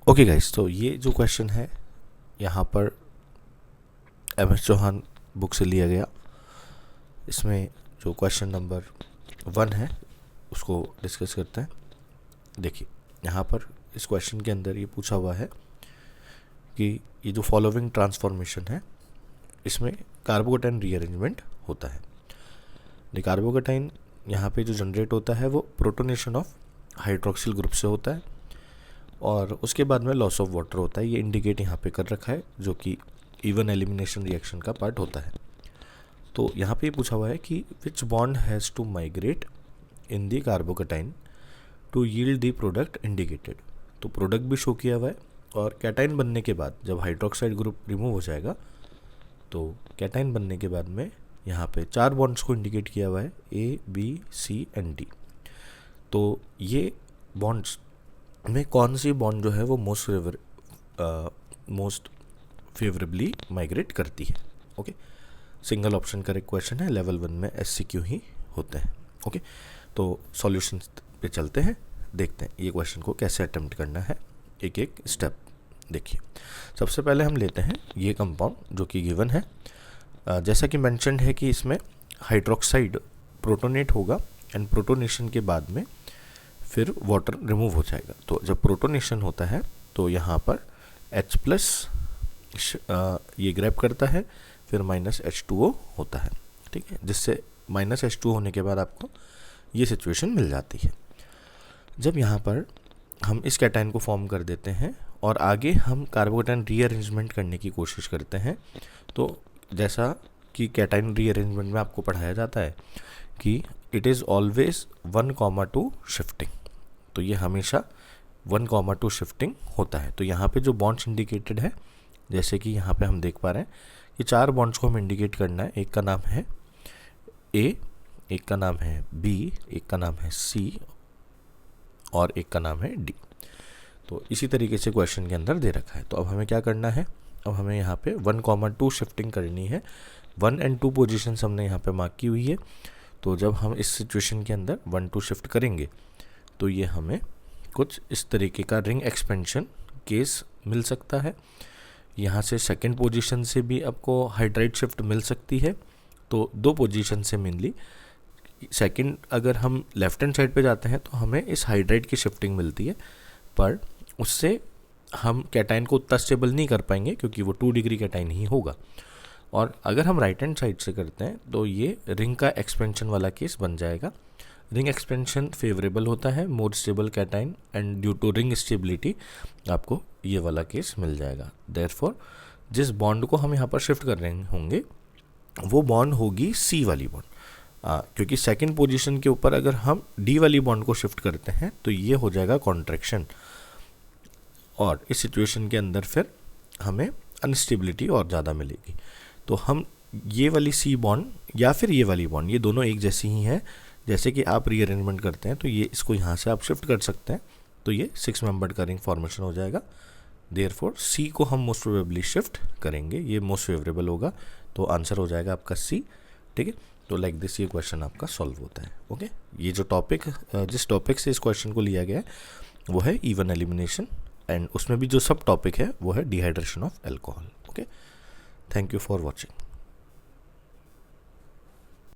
Okay guys, तो ये जो क्वेश्चन है यहाँ पर MS चौहान बुक से लिया गया। इसमें जो क्वेश्चन नंबर 1 है उसको डिस्कस करते हैं। देखिए यहाँ पर इस क्वेश्चन के अंदर ये पूछा हुआ है कि ये जो फॉलोइंग ट्रांसफॉर्मेशन है इसमें कार्बोकेटाइन रीअरेंजमेंट होता है। कार्बोकेटाइन यहाँ पे जो जनरेट होता है वो प्रोटोनेशन ऑफ हाइड्रोक्सिल ग्रुप से होता है और उसके बाद में लॉस ऑफ वाटर होता है। ये इंडिकेट यहाँ पे कर रखा है जो कि इवन एलिमिनेशन रिएक्शन का पार्ट होता है। तो यहाँ पे पूछा हुआ है कि which bond has to migrate in the carbocation to yield the product indicated. तो प्रोडक्ट भी शो किया हुआ है और कैटाइन बनने के बाद जब हाइड्रोक्साइड ग्रुप रिमूव हो जाएगा तो कैटाइन बनने के बाद में यहाँ पे 4 बॉन्ड्स को इंडिकेट किया हुआ है A, B, C and D। तो ये बॉन्ड्स में कौन सी बॉन्ड जो है वो मोस्ट फेवरेबली माइग्रेट करती है। ओके, सिंगल ऑप्शन का क्वेश्चन है, लेवल 1 में SCQ ही होते हैं। ओके, तो सॉल्यूशन पे चलते हैं, देखते हैं ये क्वेश्चन को कैसे अटेम्प्ट करना है, एक एक स्टेप देखिए। सबसे पहले हम लेते हैं ये कंपाउंड जो कि गिवन है। जैसा कि मेंशन्ड है कि इसमें हाइड्रोक्साइड प्रोटोनेट होगा एंड प्रोटोनेशन के बाद में फिर वाटर रिमूव हो जाएगा। तो जब प्रोटोनेशन होता है तो यहाँ पर H+ ये ग्रैब करता है, फिर -H2O होता है, ठीक है, जिससे -H2O होने के बाद आपको ये सिचुएशन मिल जाती है। जब यहाँ पर हम इस कैटाइन को फॉर्म कर देते हैं और आगे हम कार्बोकेटाइन रीअरेंजमेंट करने की कोशिश करते हैं, तो जैसा कि कैटाइन रीअरेंजमेंट में आपको पढ़ाया जाता है कि इट इज़ ऑलवेज 1,2 शिफ्टिंग। तो ये हमेशा 1,2 शिफ्टिंग होता है। तो यहाँ पे जो बॉन्ड्स इंडिकेटेड है, जैसे कि यहाँ पे हम देख पा रहे हैं कि 4 बॉन्ड्स को हम इंडिकेट करना है। एक का नाम है A, एक का नाम है B, एक का नाम है C और एक का नाम है D। तो इसी तरीके से क्वेश्चन के अंदर दे रखा है। तो अब हमें क्या करना है, अब हमें यहाँ पे 1,2 शिफ्टिंग करनी है। 1 एंड 2 पोजीशंस हमने यहाँ पे मार्क की हुई है। तो जब हम इस सिचुएशन के अंदर 1, 2 शिफ्ट करेंगे तो ये हमें कुछ इस तरीके का रिंग एक्सपेंशन केस मिल सकता है। यहाँ से सेकंड पोजीशन से भी आपको हाइड्राइड शिफ्ट मिल सकती है। तो 2 पोजीशन से मेनली सेकंड, अगर हम लेफ्ट हैंड साइड पे जाते हैं तो हमें इस हाइड्राइड की शिफ्टिंग मिलती है, पर उससे हम कैटाइन को उतना स्टेबल नहीं कर पाएंगे क्योंकि वो 2 डिग्री कैटाइन ही होगा। और अगर हम राइट हैंड साइड से करते हैं तो ये रिंग का एक्सपेंशन वाला केस बन जाएगा। रिंग एक्सपेंशन फेवरेबल होता है, more stable cation, and due to ring stability आपको ये वाला केस मिल जाएगा। देयरफॉर जिस बॉन्ड को हम यहाँ पर शिफ्ट कर रहे होंगे वो बॉन्ड होगी C वाली बॉन्ड, क्योंकि सेकंड पोजीशन के ऊपर अगर हम D वाली बॉन्ड को शिफ्ट करते हैं तो ये हो जाएगा कॉन्ट्रैक्शन और इस सिचुएशन के अंदर फिर हमें अनस्टेबिलिटी और ज़्यादा मिलेगी। तो हम ये वाली C बॉन्ड या फिर ये वाली बॉन्ड, ये दोनों एक जैसी ही हैं। जैसे कि आप रीअरेंजमेंट करते हैं तो ये इसको यहाँ से आप शिफ्ट कर सकते हैं, तो ये 6 मेंबर्ड का रिंग फॉर्मेशन हो जाएगा। देयरफॉर C को हम मोस्ट प्रोबेबली शिफ्ट करेंगे, ये मोस्ट फेवरेबल होगा, तो आंसर हो जाएगा आपका C। ठीक है, तो लाइक दिस ये क्वेश्चन आपका सॉल्व होता है। ओके, ये जो टॉपिक, जिस टॉपिक से इस क्वेश्चन को लिया गया है वो है इवन एलिमिनेशन, एंड उसमें भी जो सब टॉपिक है वो है dehydration of alcohol. Okay, thank you for watching.